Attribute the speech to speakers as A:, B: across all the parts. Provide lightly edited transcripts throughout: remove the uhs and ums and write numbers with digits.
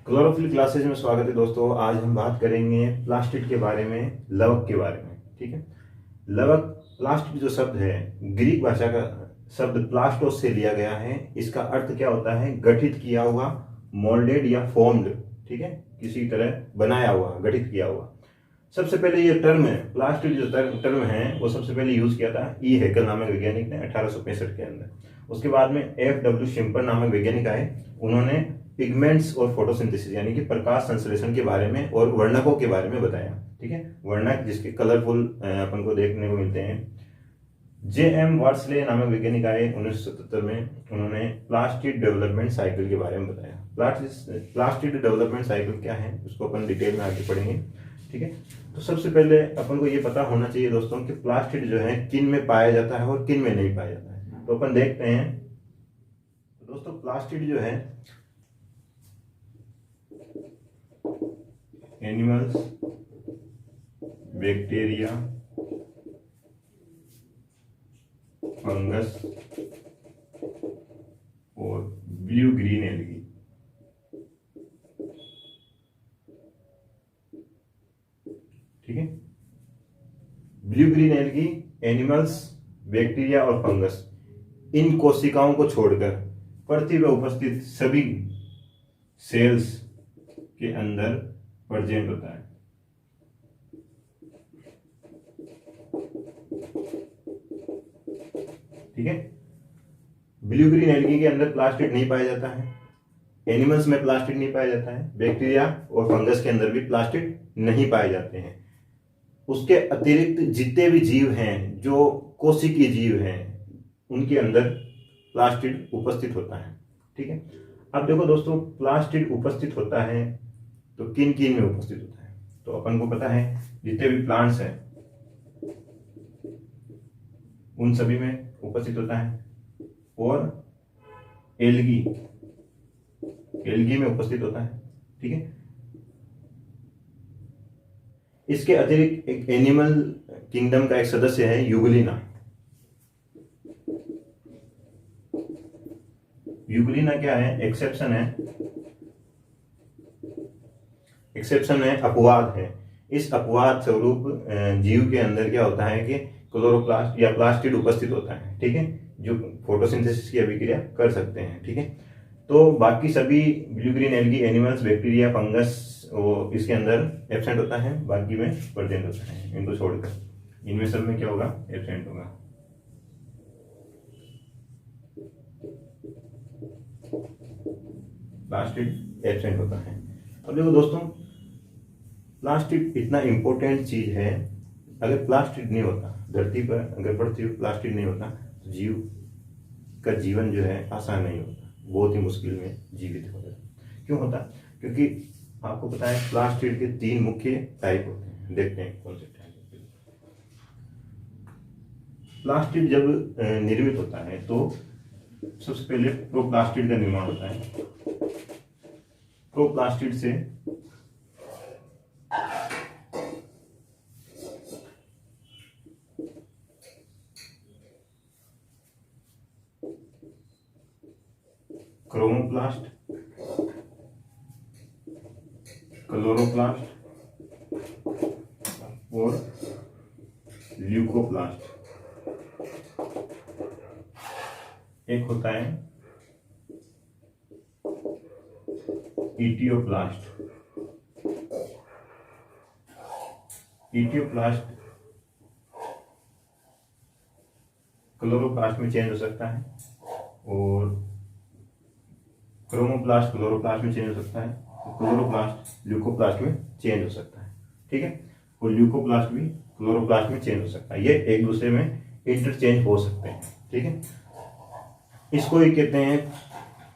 A: Chlorophyll classes में स्वागत है दोस्तों। आज हम बात करेंगे प्लास्टिड के बारे में, लवक के बारे में। ठीक है। लवक प्लास्टिड जो शब्द है ग्रीक भाषा का शब्द प्लास्टोस से लिया गया है। इसका अर्थ क्या होता है? गठित किया हुआ, मोल्डेड या फॉर्म्ड। ठीक है, किसी तरह बनाया हुआ, गठित किया हुआ। सबसे पहले ये टर्म है प्लास्टिड, जो टर्म है वो सबसे पहले यूज किया था ई हैकल नामक वैज्ञानिक ने 1865 के अंदर। उसके बाद में F.W. शिम्पर नामक वैज्ञानिक आए। उन्होंने पिगमेंट्स और फोटोसिंथेसिस यानी कि प्रकाश संश्लेषण के बारे में और वर्णकों के बारे में बताया। ठीक है, वर्णक जिसके कलरफुल अपन को देखने को मिलते हैं। J.M. वार्सले नामक वैज्ञानिक आए 1977 में। उन्होंने प्लास्टिड डेवलपमेंट साइकिल के बारे में बताया। प्लास्टिड डेवलपमेंट साइकिल क्या है उसको अपन डिटेल में आगे पढ़ेंगे। ठीक है, तो सबसे पहले अपन को ये पता होना चाहिए दोस्तों कि प्लास्टिड जो है किन में पाया जाता है और किन में नहीं पाया जाता है। तो अपन देखते हैं। तो दोस्तों प्लास्टिड जो है एनिमल्स, बैक्टीरिया, फंगस और ब्लू ग्रीन एल्गी। ठीक है, blue green algae, animals, bacteria और फंगस, इन कोशिकाओं को छोड़कर पृथ्वी पर उपस्थित सभी सेल्स के अंदर प्रेजेंट होता है। ठीक है, ब्लू ग्रीन एल्गी के अंदर प्लास्टिड नहीं पाया जाता है, एनिमल्स में प्लास्टिड नहीं पाया जाता है, बैक्टीरिया और फंगस के अंदर भी प्लास्टिड नहीं पाए जाते हैं। उसके अतिरिक्त जितने भी जीव हैं जो कोशिकीय जीव हैं उनके अंदर प्लास्टिड उपस्थित होता है। ठीक है, अब देखो दोस्तों प्लास्टिड उपस्थित होता है तो किन किन में उपस्थित होता है। तो अपन को पता है जितने भी प्लांट्स हैं उन सभी में उपस्थित होता है, और एल्गी में उपस्थित होता है। ठीक है, इसके अतिरिक्त एक एनिमल किंगडम का एक सदस्य है यूग्लिना। यूग्लिना क्या है? एक्सेप्शन है, अपवाद है। इस अपवाद स्वरूप जीव के अंदर क्या होता है कि क्लोरोप्लास्ट या प्लास्टिड उपस्थित होता है। ठीक है, जो फोटोसिंथेसिस की अभिक्रिया कर सकते हैं। ठीक है, तो बाकी सभी blue green algae, animals, bacteria, fungus वो इसके अंदर एब्सेंट होता है, बाकी में प्रेजेंट होता है। इनको छोड़कर इनमें सब में क्या होगा? एब्सेंट होगा। प्लास्टिड एब्सेंट होता है। अब देखो दोस्तों प्लास्टिड इतना इंपॉर्टेंट चीज है। अगर प्लास्टिड नहीं होता धरती पर, अगर पृथ्वी पर प्लास्टिड नहीं होता तो जीव का जीवन जो है आसान नहीं होता, बहुत ही मुश्किल में जीवित हो जाता। क्यों होता? क्योंकि आपको पता है प्लास्टिड के 3 मुख्य टाइप होते हैं। देखते हैं कौन से टाइप। प्लास्टिड जब निर्मित होता है तो सबसे पहले प्रोप्लास्टिड का निर्माण होता है। प्रोप्लास्टिड से क्रोमोप्लास्ट, क्लोरोप्लास्ट और ल्यूकोप्लास्ट। एक होता है इटियोप्लास्ट। इटियोप्लास्ट क्लोरोप्लास्ट में चेंज हो सकता है, और क्रोमोप्लास्ट क्लोरोप्लास्ट में चेंज हो सकता है, क्लोरोप्लास्ट ल्यूकोप्लास्ट में चेंज हो सकता है। ठीक है, और ल्यूकोप्लास्ट भी क्लोरोप्लास्ट में चेंज हो सकता है। ये एक दूसरे में इंटरचेंज हो सकते हैं। ठीक है, इसको ही कहते हैं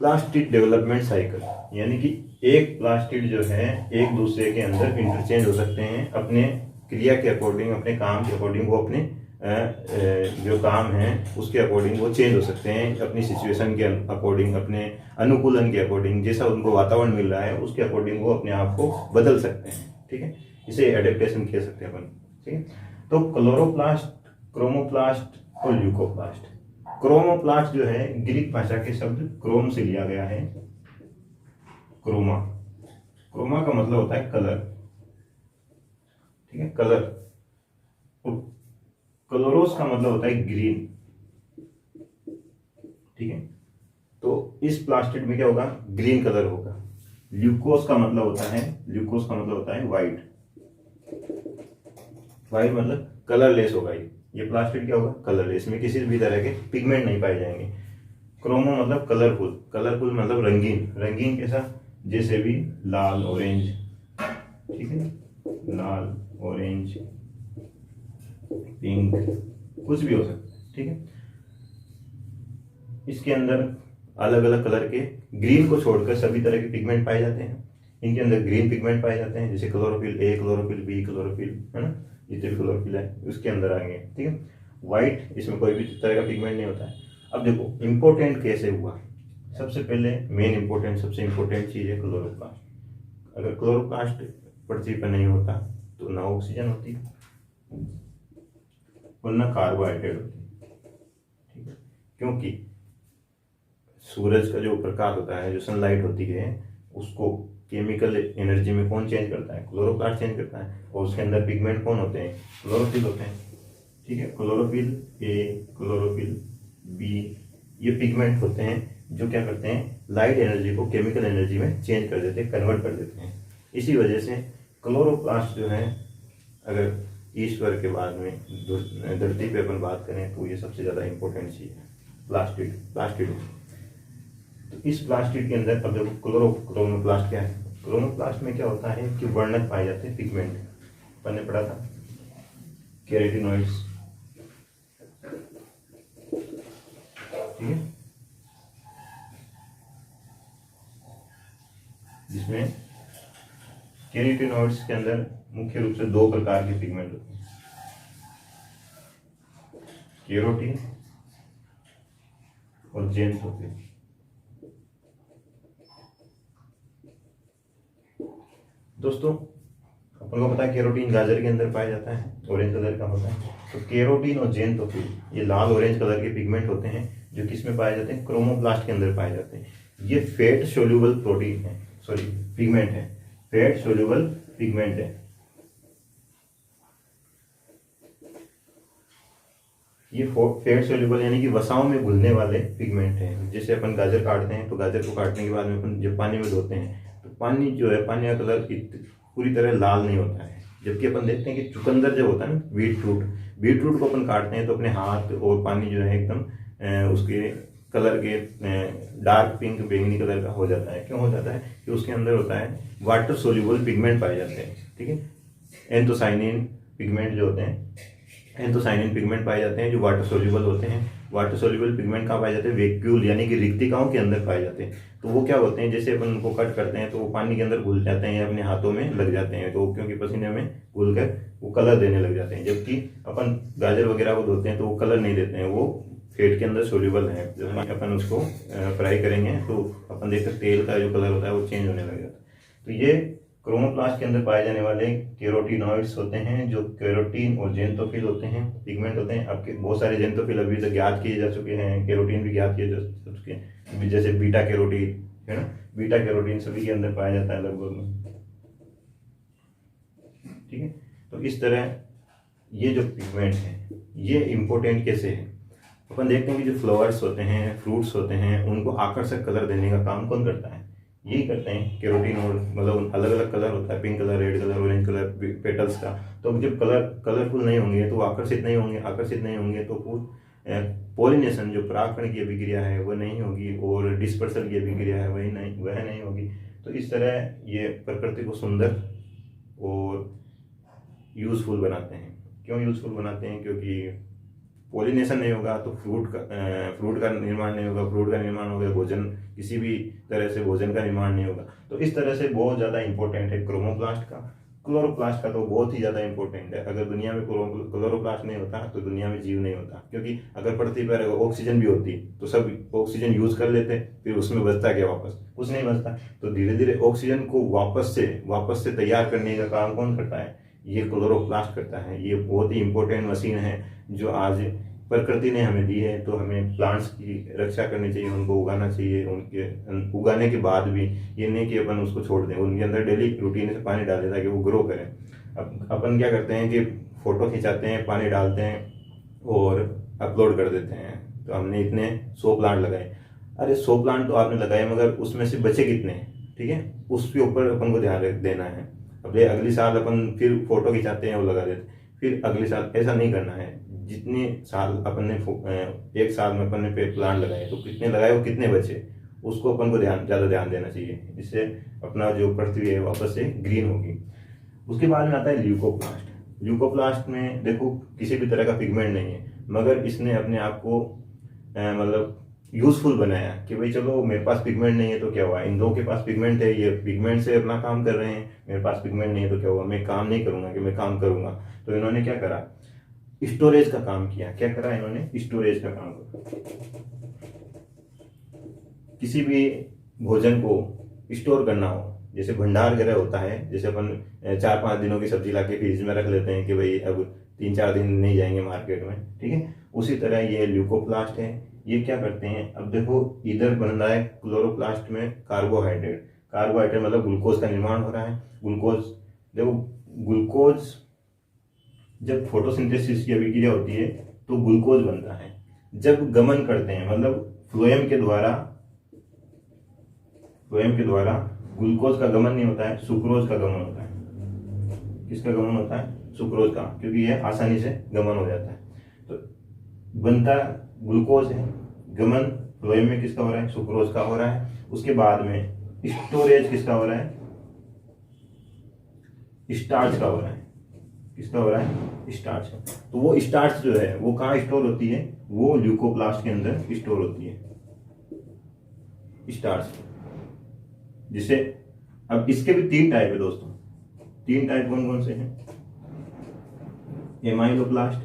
A: प्लास्टिड डेवलपमेंट साइकिल, यानी कि एक प्लास्टिड जो है एक दूसरे के अंदर इंटरचेंज हो सकते हैं। अपने क्रिया के अकॉर्डिंग, अपने काम के अकॉर्डिंग वो अपने जो काम है उसके अकॉर्डिंग वो चेंज हो सकते हैं। अपनी सिचुएशन के अकॉर्डिंग, अपने अनुकूलन के अकॉर्डिंग, जैसा उनको वातावरण मिल रहा है उसके अकॉर्डिंग वो अपने आप को बदल सकते हैं। ठीक है, इसे एडेप्टेशन कह सकते हैं अपन। ठीक है, तो क्लोरोप्लास्ट, क्रोमोप्लास्ट और ल्यूकोप्लास्ट। क्रोमोप्लास्ट जो है ग्रीक भाषा के शब्द क्रोम से लिया गया है, क्रोमा, क्रोमा का मतलब होता है कलर, ठीक है, कलर। और क्लोरोस का मतलब होता है ग्रीन, ठीक है। तो इस प्लास्टिड में क्या होगा, ग्रीन कलर होगा। ल्यूकोस का मतलब होता है, ल्यूकोस का मतलब होता है व्हाइट, व्हाइट मतलब कलरलेस होगा। ये प्लास्टिड क्या होगा, कलरलेस, में किसी भी तरह के पिगमेंट नहीं पाए जाएंगे। क्रोमो मतलब कलरफुल, कलरफुल मतलब रंगीन, रंगीन कैसा, जैसे भी लाल ऑरेंज, ठीक है, लाल ऑरेंज पिंक, कुछ भी हो सकता है, ठीक है। इसके अंदर अलग अलग कलर के, ग्रीन को छोड़कर सभी तरह के पिगमेंट पाए जाते हैं। इनके अंदर ग्रीन पिगमेंट पाए जाते हैं, जैसे chlorophyll A, chlorophyll B, chlorophyll, है ना, जितने भी क्लोरोफिल है उसके अंदर आएंगे, ठीक है। व्हाइट, इसमें कोई भी तरह का पिगमेंट नहीं होता है। अब देखो इंपॉर्टेंट कैसे हुआ, सबसे पहले मेन इंपॉर्टेंट, सबसे इंपॉर्टेंट चीज है क्लोरोप्लास्ट। अगर क्लोरोप्लास्ट पृथ्वी पर नहीं होता तो ना ऑक्सीजन होती और ना कार्बोहाइड्रेट होती, ठीक है। क्योंकि सूरज का जो प्रकाश होता है, जो सनलाइट होती है, उसको केमिकल एनर्जी में कौन चेंज करता है, क्लोरोप्लास्ट चेंज करता है। और उसके अंदर पिगमेंट कौन होते हैं, क्लोरोफिल होते हैं, ठीक है। क्लोरोफिल ए, क्लोरोफिल बी, ये पिगमेंट होते हैं जो क्या करते हैं, लाइट एनर्जी को केमिकल एनर्जी में चेंज कर देते हैं, कन्वर्ट कर देते हैं। इसी वजह से क्लोरोप्लास्ट जो है, अगर ईश्वर के बाद में धरती पे अपन बात करें तो ये सबसे ज़्यादा इंपॉर्टेंट चीज़ है, प्लास्टिड, प्लास्टिड। तो इस प्लास्टिड के अंदर अब देखो क्रोमोप्लास्ट क्या है। क्रोमोप्लास्ट में क्या होता है कि वर्णक पाए जाते हैं, पिगमेंट, अपन ने पढ़ा था कैरोटिनॉइड्स, ठीक है, जिसमें कैरोटिनॉइड्स के अंदर मुख्य रूप से दो प्रकार के पिगमेंट होते हैं, केरोटीन और जेनथोफिल। दोस्तों अपन को पता है केरोटीन गाजर के अंदर पाया जाता है, ऑरेंज कलर का होता है। तो केरोटीन और जेनथोफिल ये लाल ऑरेंज कलर के पिगमेंट होते हैं जो किस में पाए जाते हैं, क्रोमोप्लास्ट के अंदर पाए जाते हैं। ये फैट सोल्यूबल प्रोटीन है, सॉरी पिगमेंट है, फैट सोल्यूबल पिगमेंट है। ये फैट सोल्यूबल यानी कि वसाओं में घुलने वाले पिगमेंट हैं। जैसे अपन गाजर काटते हैं तो गाजर को काटने के बाद में अपन जब पानी में धोते हैं तो पानी जो है, पानी का कलर पूरी तरह लाल नहीं होता है। जबकि अपन देखते हैं कि चुकंदर जो होता है ना, बीट फ्रूट, बीट फ्रूट को अपन काटते हैं तो अपने हाथ और पानी जो है एकदम उसके कलर के डार्क पिंक बैंगनी कलर का हो जाता है। क्यों हो जाता है कि उसके अंदर होता है वाटर सोल्यूबल पिगमेंट पाए जाते हैं, ठीक है। एंथोसाइनिन पिगमेंट जो होते हैं, एंथोसाइनिन पिगमेंट पाए जाते हैं जो वाटर सोल्यूबल होते हैं। वाटर सोल्यूबल पिगमेंट कहाँ पाए जाते हैं, वैक्यूल यानी कि रिक्तिकाओं के अंदर पाए जाते हैं। तो वो क्या होते हैं, जैसे अपन उनको कट करते हैं तो वो पानी के अंदर घुल जाते हैं या अपने हाथों में लग जाते हैं, तो क्योंकि पसीने में घुल कर वो कलर देने लग जाते हैं। जबकि अपन गाजर वगैरह को धोते हैं तो वो कलर नहीं देते हैं, वो फेट के अंदर सोल्यूबल है। जब अपन उसको फ्राई करेंगे तो अपन देखते हैं तेल का जो कलर होता है वो चेंज होने लग जाता है। तो ये क्रोमोप्लास्ट के अंदर पाए जाने वाले केरोटिनॉइड्स होते हैं, जो केरोटीन और जेनथोफिल होते हैं, पिगमेंट होते हैं। अब बहुत सारे जेनथोफिल अभी तक ज्ञात किए जा चुके हैं, केरोटीन भी ज्ञात किए जा चुके हैं, जैसे बीटा कैरोटीन है ना, बीटा कैरोटीन सभी के अंदर पाया जाता है लगभग में, ठीक है। तो इस तरह ये जो पिगमेंट है ये इंपॉर्टेंट कैसे है, अपन देखते हैं कि जो फ्लावर्स होते हैं, फ्रूट्स होते हैं, उनको आकर्षक कलर देने का काम कौन करता है, यही करते हैं केरोटीन। और मतलब अलग अलग कलर होता है, pink colour, red colour, orange colour petals का। तो जब कलरफुल नहीं होंगे तो आकर्षित नहीं होंगे तो पॉलिनेशन जो परागकण की अभिक्रिया है वह नहीं होगी, और डिस्पर्सल की अभिक्रिया है वह नहीं होगी। तो इस तरह ये प्रकृति को सुंदर और यूजफुल बनाते हैं। क्यों यूजफुल बनाते हैं, क्योंकि पॉलिनेशन नहीं होगा तो फ्रूट का निर्माण नहीं होगा, फ्रूट का निर्माण होगा, भोजन किसी भी तरह से भोजन का निर्माण नहीं होगा। तो इस तरह से बहुत ज़्यादा इंपॉर्टेंट है क्रोमोप्लास्ट का। क्लोरोप्लास्ट का तो बहुत ही ज़्यादा इंपॉर्टेंट है। अगर दुनिया में क्लोरोप्लास्ट नहीं होता तो दुनिया में जीव नहीं होता, क्योंकि अगर पृथ्वी पर ऑक्सीजन भी होती तो सब ऑक्सीजन यूज कर लेते, फिर उसमें बचता क्या, वापस कुछ नहीं बचता। तो धीरे धीरे ऑक्सीजन को वापस से तैयार करने का काम कौन करता है, ये क्लोरोप्लास्ट करता है। ये बहुत ही इंपॉर्टेंट मशीन है जो आज प्रकृति ने हमें दी है, तो हमें प्लांट्स की रक्षा करनी चाहिए, उनको उगाना चाहिए। उनके उगाने के बाद भी ये नहीं कि अपन उसको छोड़ दें, उनके अंदर डेली रूटीन से पानी डालें ताकि वो ग्रो करें। अब अपन क्या करते हैं कि फ़ोटो खिंचाते हैं, पानी डालते हैं और अपलोड कर देते हैं, तो हमने इतने 100 प्लांट लगाए। अरे 100 प्लांट तो आपने लगाए, मगर उसमें से बचे कितने, ठीक है, उसके ऊपर अपन को ध्यान देना है। अब अगली साल अपन फिर फोटो खिंचाते हैं, वो लगा देते हैं, फिर अगले साल ऐसा नहीं करना है। जितने साल अपन ने एक साल में अपन ने प्लांट लगाए, तो कितने लगाए और कितने बचे, उसको अपन को ज़्यादा ध्यान देना चाहिए, जिससे अपना जो पृथ्वी है वापस से ग्रीन होगी। उसके बाद में आता है ल्यूकोप्लास्ट। ल्यूकोप्लास्ट में देखो किसी भी तरह का पिगमेंट नहीं है, मगर इसने अपने आप को मतलब यूजफुल बनाया कि भाई चलो मेरे पास पिगमेंट नहीं है तो क्या हुआ, इन लोगों के पास पिगमेंट है, ये पिगमेंट से अपना काम कर रहे हैं, मेरे पास पिगमेंट नहीं है तो क्या हुआ, मैं काम नहीं करूंगा कि मैं काम करूंगा। तो इन्होंने क्या करा, स्टोरेज का काम किया। क्या करा इन्होंने, स्टोरेज का काम करा। किसी भी भोजन को स्टोर करना हो, जैसे भंडार गृह होता है, जैसे अपन 4-5 दिनों की सब्जी लाके फ्रिज में रख लेते हैं कि भाई अब 3-4 दिन नहीं जाएंगे मार्केट में, ठीक है, उसी तरह ये ल्यूकोप्लास्ट है। ये क्या करते हैं, अब देखो इधर बन रहा है क्लोरोप्लास्ट में कार्बोहाइड्रेट। कार्बोहाइड्रेट मतलब ग्लूकोज का निर्माण हो रहा है। ग्लूकोज, देखो ग्लूकोज जब फोटोसिंथेसिस की अभिक्रिया होती है तो ग्लूकोज बनता है। जब गमन करते हैं मतलब फ्लोएम के द्वारा ग्लूकोज का गमन नहीं होता है, सुक्रोज का गमन होता है। किसका गमन होता है, सुक्रोज का, क्योंकि यह आसानी से गमन हो जाता है। तो बनता ग्लूकोज है, गमन फ्लोएम में किसका हो रहा है, सुक्रोज का हो रहा है। उसके बाद में स्टोरेज किसका हो रहा है, स्टार्च का हो रहा है। किसका हो रहा है, स्टार्च का। तो वो स्टार्च जो है वो कहाँ स्टोर होती है, वो ल्यूकोप्लास्ट के अंदर स्टोर होती है, स्टार्च। जिसे अब इसके भी 3 टाइप है दोस्तों। 3 टाइप कौन कौन से हैं, एमाइलोप्लास्ट,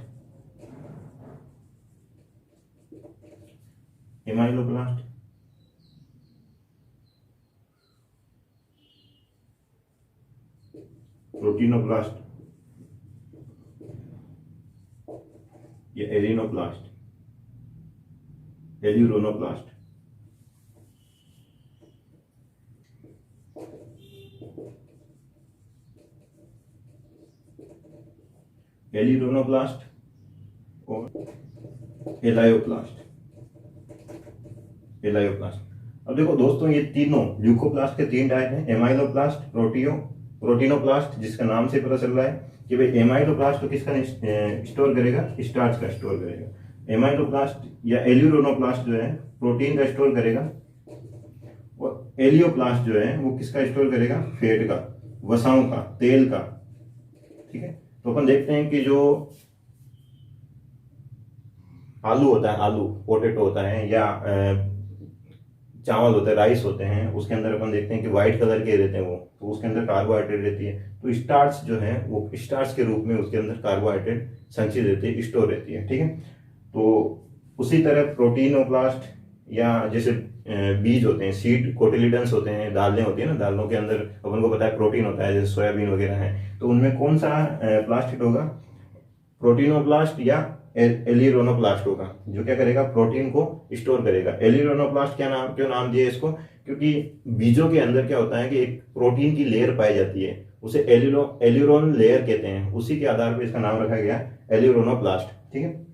A: प्रोटीनोप्लास्ट या एलिनोप्लास्ट, एल्यूरोनोप्लास्ट। एलिरोनोप्लास्ट और एलायोप्लास्ट। अब देखो दोस्तों, ये तीनों ल्यूकोप्लास्ट के 3 टाइप हैं, एमाइलोप्लास्ट, प्रोटीनोप्लास्ट, जिसका नाम से पता चल रहा है कि भाई एमाइलोप्लास्ट तो किसका स्टोर करेगा, स्टार्च का स्टोर करेगा। एमाइलोप्लास्ट या एल्यूरोनोप्लास्ट जो है प्रोटीन का स्टोर करेगा, और एलियोप्लास्ट जो है वो किसका स्टोर करेगा, फैट का, वसाओं का, तेल का, ठीक है। तो अपन देखते हैं कि जो आलू होता है, आलू पोटैटो होता है, या चावल होता है, राइस होते हैं, उसके अंदर अपन देखते हैं कि व्हाइट कलर के रहते हैं वो, तो उसके अंदर कार्बोहाइड्रेट रहती है। तो स्टार्च जो है वो स्टार्च के रूप में उसके अंदर कार्बोहाइड्रेट संचित रहती है, स्टोर रहती है, ठीक है। तो उसी तरह प्रोटीनोप्लास्ट, या जैसे बीज होते हैं, सीड कोटिलिडन्स होते हैं, दालें होती है ना, दालों के अंदर अपन को पता है प्रोटीन होता है, जैसे सोयाबीन वगैरह है, तो उनमें कौन सा प्लास्टिड होगा, प्रोटीनोप्लास्ट या एलिरोनोप्लास्ट होगा, जो क्या करेगा, प्रोटीन को स्टोर करेगा। एलिरोनोप्लास्ट क्यों नाम दिया इसको, क्योंकि बीजों के अंदर क्या होता है कि एक प्रोटीन की लेयर पाई जाती है, उसे एलिरोन लेयर कहते हैं, उसी के आधार पर इसका नाम रखा गया एलिरोनोप्लास्ट, ठीक है।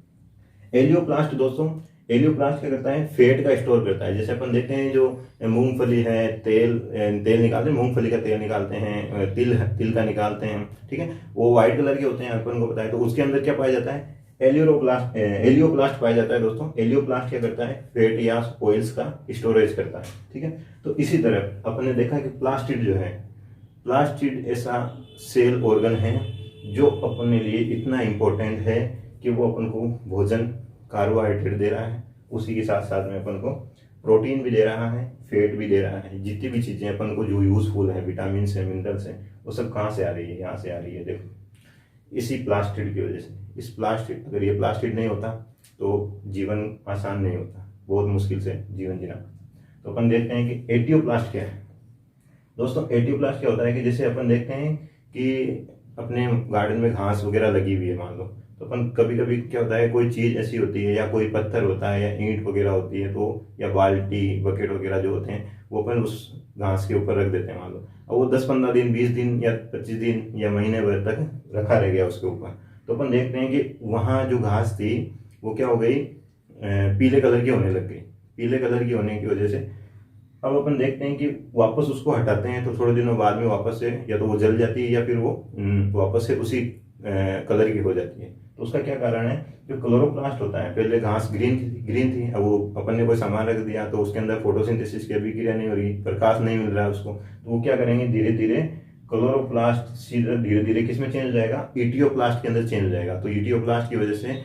A: एलियोप्लास्ट दोस्तों, एलियोप्लास्ट क्या करता है, फैट का स्टोर करता है। जैसे अपन देखते हैं जो मूंगफली है, तेल निकालते हैं, मूंगफली का तेल निकालते हैं, तिल का निकालते हैं, ठीक है, वो व्हाइट कलर के होते हैं, अपन को पता है। तो उसके अंदर क्या पाया जाता है, एलियोप्लास्ट पाया जाता है दोस्तों। एलियोप्लास्ट क्या करता है, फैट या ऑयल्स का स्टोरेज करता है, ठीक है। तो इसी तरह अपन ने देखा कि प्लास्टिड जो है, प्लास्टिड ऐसा सेल ऑर्गन है जो अपने लिए इतना इंपॉर्टेंट है कि वो अपन को भोजन कार्बोहाइड्रेट दे रहा है, उसी के साथ साथ में अपन को प्रोटीन भी दे रहा है, फैट भी दे रहा है। जितनी भी चीजें अपन को जो यूजफुल है, विटामिन है, मिनरल्स हैं, वो सब कहाँ से आ रही है, यहाँ से आ रही है। देखो इसी प्लास्टिड की वजह से। इस प्लास्टिड, अगर ये प्लास्टिड नहीं होता तो जीवन आसान नहीं होता, बहुत मुश्किल से जीवन जीना। तो अपन देखते हैं कि एटियोप्लास्ट क्या है दोस्तों। एटियोप्लास्ट क्या होता है कि जैसे अपन देखते हैं कि अपने गार्डन में घास वगैरह लगी हुई है मान लो, तो अपन कभी कभी क्या होता है, कोई चीज़ ऐसी होती है या कोई पत्थर होता है या ईंट वगैरह होती है, तो या बाल्टी बकेट वगैरह जो होते हैं वो अपन उस घास के ऊपर रख देते हैं मान लो, और वो 10-15 दिन 20 दिन या 25 दिन या महीने भर तक रखा रह गया उसके ऊपर, तो अपन देखते हैं कि वहाँ जो घास थी वो क्या हो गई, पीले कलर की होने लग गई। पीले कलर की होने की वजह से अब अपन देखते हैं कि वापस उसको हटाते हैं तो थोड़े दिनों बाद में वापस से या तो वो जल जाती है या फिर वो वापस से उसी कलर की हो जाती है। तो उसका क्या कारण है, जो क्लोरोप्लास्ट होता है, पहले घास ग्रीन थी, अब वो अपन ने कोई सामान रख दिया तो उसके अंदर फोटोसिंथेसिस की अभिक्रिया नहीं हो रही, प्रकाश नहीं मिल रहा है उसको, तो वो क्या करेंगे, धीरे धीरे क्लोरोप्लास्ट सीधा धीरे धीरे किस में चेंज हो जाएगा, ईटियोप्लास्ट के अंदर चेंज हो जाएगा। तो ईटियोप्लास्ट की वजह से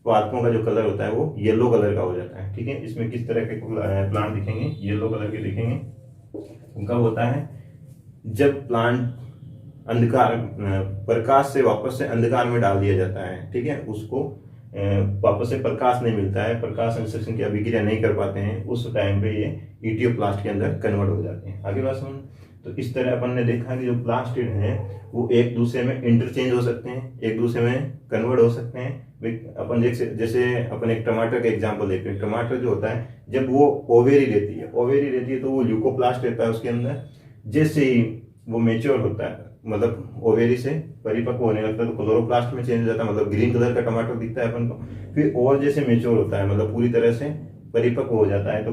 A: पादपों का जो कलर होता है वो येलो कलर का हो जाता है। ठीक है, इसमें किस तरह के प्लांट दिखेंगे, येलो कलर के दिखेंगे। उनका होता है जब प्लांट अंधकार प्रकाश से वापस से अंधकार में डाल दिया जाता है, ठीक है, उसको वापस से प्रकाश नहीं मिलता है, प्रकाश संश्लेषण की अभिक्रिया नहीं कर पाते हैं, उस टाइम पे ये ईटियोप्लास्ट के अंदर कन्वर्ट हो जाते हैं। आगे बात सुन, तो इस तरह अपन ने देखा कि जो प्लास्टिड हैं वो एक दूसरे में इंटरचेंज हो सकते हैं, एक दूसरे में कन्वर्ट हो सकते हैं। अपन देख जैसे अपन एक टमाटर का एग्जांपल देखते हैं, टमाटर जो होता है जब वो ओवेरी रहती है तो वो ल्यूकोप्लास्ट रहता है उसके अंदर। जैसे ही वो मेच्योर होता है, मतलब ओवेरी से परिपक्व होने लगता है, तो क्लोरोप्लास्ट में चेंज हो जाता है, मतलब ग्रीन कलर का टमाटर दिखता है अपन को। फिर और जैसे मेच्योर होता है, मतलब पूरी तरह से परिपक्व हो जाता है, तो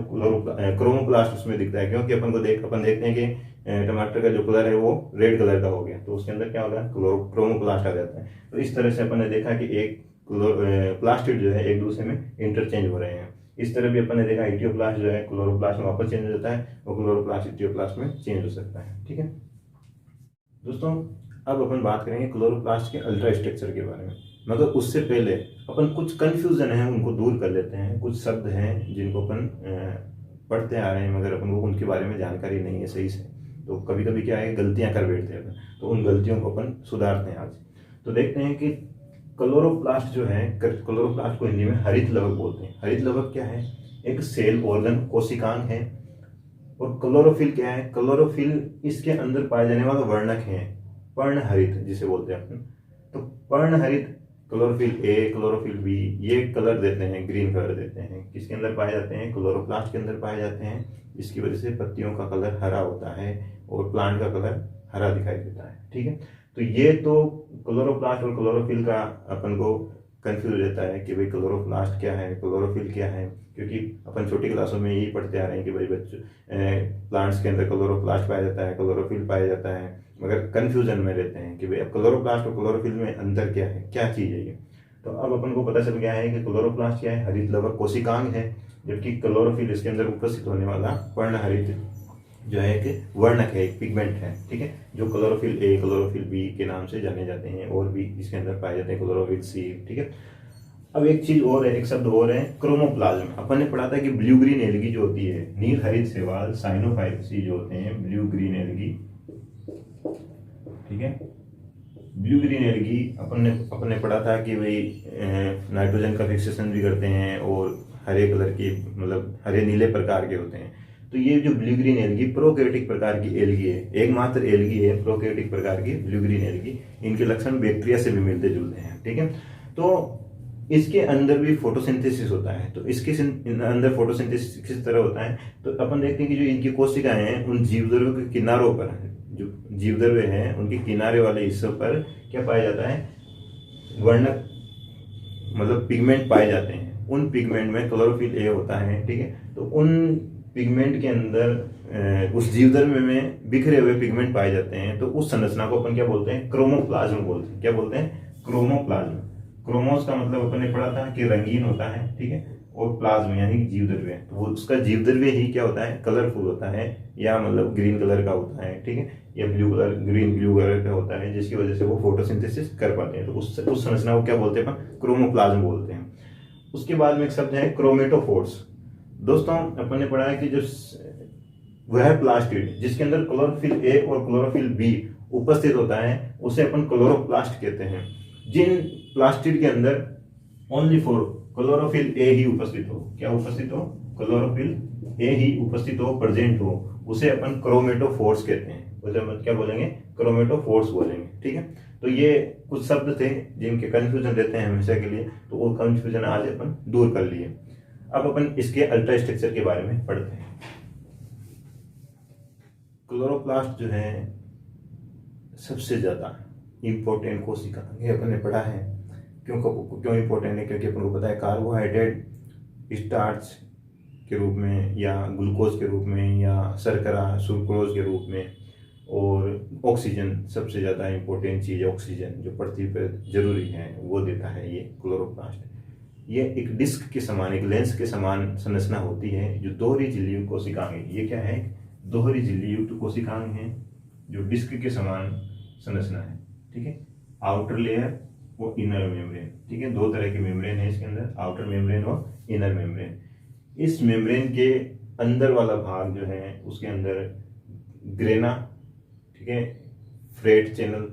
A: क्रोमोप्लास्ट उसमें दिखता है, क्योंकि अपन देखते हैं कि टमाटर का जो कलर है वो रेड कलर का हो गया, तो उसके अंदर क्या होगा, क्रोमोप्लास्ट आ जाता है। तो इस तरह से अपन ने देखा कि एक प्लास्टिड जो है एक दूसरे में इंटरचेंज हो रहे हैं। इस तरह भी अपन ने देखा ईटियोप्लास्ट जो है क्लोरोप्लास्ट में वापस चेंज हो जाता है, और क्लोरोप्लास्ट ईटियोप्लास्ट में चेंज हो सकता है। ठीक है दोस्तों, अब अपन बात करेंगे क्लोरोप्लास्ट के अल्ट्रा स्ट्रक्चर के बारे में, मगर उससे पहले अपन कुछ कंफ्यूजन है उनको दूर कर लेते हैं। कुछ शब्द हैं जिनको अपन पढ़ते आ रहे हैं मगर अपन को उनके बारे में जानकारी नहीं है सही से, तो कभी कभी क्या है, गलतियां कर बैठते हैं, तो उन गलतियों को अपन सुधारते हैं आज। तो देखते हैं कि क्लोरोप्लास्ट जो है, क्लोरोप्लास्ट को हिंदी में हरित लवक बोलते हैं। हरित लवक क्या है, एक सेल ऑर्गन कोशिकांग है। और क्लोरोफिल क्या है, क्लोरोफिल इसके अंदर पाए जाने वाला वर्णक है, पर्णहरित जिसे बोलते हैं अपन। तो पर्णहरित क्लोरोफिल ए, क्लोरोफिल बी, ये कलर देते हैं, ग्रीन कलर देते हैं। किसके अंदर पाए जाते हैं, क्लोरोप्लास्ट के अंदर पाए जाते हैं, जिसकी वजह से पत्तियों का कलर हरा होता है और प्लांट का कलर हरा दिखाई देता है। ठीक है, तो ये तो क्लोरोप्लास्ट और क्लोरोफिल का अपन को कंफ्यूज रहता है कि भाई क्लोरोप्लास्ट क्या है, क्लोरोफिल क्या है, क्योंकि अपन छोटी क्लासों में यही पढ़ते आ रहे हैं कि भाई बच्चों प्लांट्स के अंदर क्लोरोप्लास्ट पाया जाता है, क्लोरोफिल पाया जाता है, मगर कंफ्यूजन में रहते हैं कि भाई अब क्लोरोप्लास्ट और क्लोरोफिल में अंतर क्या है, क्या चीज़ है ये। तो अब अपन को पता चल गया है कि क्लोरोप्लास्ट क्या है, हरित लवक कोशिकांग है, जबकि क्लोरोफिल इसके अंदर उपस्थित होने वाला पर्णहरित जो है कि वर्णक है, एक पिगमेंट है। ठीक है, जो क्लोरोफिल ए, क्लोरोफिल बी के नाम से जाने जाते हैं, और भी इसके अंदर पाए जाते हैं क्लोरोफिल सी। ठीक है, अब एक चीज और है, एक शब्द और है, क्रोमोप्लाज्म। अपन ने पढ़ा था कि ब्लू ग्रीन एल्गी जो होती है, नील हरित शैवाल साइनोफाइट्सी जो होते हैं, ब्लू ग्रीन एल्गी। ठीक है, ब्लू ग्रीन एल्गी अपन ने पढ़ा था कि भाई नाइट्रोजन का फिक्सेशन भी करते हैं और हरे कलर की, मतलब हरे नीले प्रकार के होते हैं। तो ये जो ब्लू ग्रीन एल्गी प्रोकैरियोटिक प्रकार की एल्गी है, एकमात्र एल्गी है प्रोकैरियोटिक प्रकार की ब्लू ग्रीन एल्गी। इनके लक्षण बैक्टीरिया से भी मिलते जुलते हैं। ठीक है, तो इसके अंदर भी फोटोसिंथेसिस होता है। तो इसके अंदर फोटोसिंथेसिस किस तरह होता है, तो अपन देखते हैं कि जो इनकी कोशिकाएं हैं उन जीवद्रव्यों के किनारों पर, जो जीवद्रव्य हैं उनके किनारे वाले हिस्सों पर क्या पाया जाता है, वर्णक मतलब पिगमेंट पाए जाते हैं। उन पिगमेंट में क्लोरोफिल ए होता है। ठीक है, तो उन पिगमेंट के अंदर उस जीवद्रव्य में बिखरे हुए पिगमेंट पाए जाते हैं। तो उस संरचना को अपन क्या बोलते हैं, क्रोमोप्लाज्म बोलते हैं। क्या बोलते हैं, क्रोमोप्लाज्म। क्रोमोस का मतलब अपन ने पढ़ा था कि रंगीन होता है। ठीक है, और प्लाज्म यानी जीवद्रव्य, तो वो उसका जीवद्रव्य ही क्या होता है, कलरफुल होता है, या मतलब ग्रीन कलर का होता है। ठीक है, या blue colour, green blue colour का होता है, जिसकी वजह से वो फोटोसिंथेसिस कर पाते हैं। तो उस संरचना को क्या बोलते हैं, अपन क्रोमोप्लाज्म बोलते हैं। उसके बाद में एक शब्द है क्रोमेटोफोर्स। दोस्तों अपन ने पढ़ा है कि जो वह प्लास्टिड जिसके अंदर क्लोरोफिल ए और क्लोरोफिल बी उपस्थित होता है, उसे अपन क्लोरोप्लास्ट कहते हैं। जिन प्लास्टिड के अंदर ओनली फॉर क्लोरोफिल ए ही उपस्थित हो, क्या उपस्थित हो, क्लोरोफिल ए ही उपस्थित हो, प्रेजेंट हो, उसे अपन क्रोमेटोफोर्स कहते हैं। उसे हम क्या बोलेंगे, क्रोमेटोफोर्स बोलेंगे। ठीक है, तो ये कुछ शब्द थे जिनके कंफ्यूजन रहते हैं हमेशा के लिए, तो वो कंफ्यूजन आज अपन दूर कर लिए। अब अपन इसके अल्ट्रा स्ट्रक्चर के बारे में पढ़ते हैं। क्लोरोप्लास्ट जो है सबसे ज्यादा इंपॉर्टेंट कोशिका, ये अपन ने पढ़ा है। क्यों इंपॉर्टेंट है? क्योंकि अपन को पता है कार्बोहाइड्रेट स्टार्च के रूप में या ग्लूकोज के रूप में या शर्करा सुक्रोज के रूप में, और ऑक्सीजन सबसे ज़्यादा इंपॉर्टेंट चीज़ है। ऑक्सीजन जो पृथ्वी पर जरूरी है वो देता है ये क्लोरोप्लास्ट। ये एक डिस्क के समान, एक लेंस के समान संरचना होती है जो दोहरी झिल्ली कोशिकाएं, ये क्या है, दोहरी झिल्ली युक्त कोशिकाएं हैं जो डिस्क के समान संरचना है। ठीक है, आउटर लेयर वो इनर मेम्ब्रेन। ठीक है, दो तरह के मेम्ब्रेन है इसके अंदर, आउटर मेम्ब्रेन और इनर मेम्ब्रेन। इस मेम्ब्रेन के अंदर वाला भाग जो है उसके अंदर ग्रेना, ठीक है, फ्रेट चैनल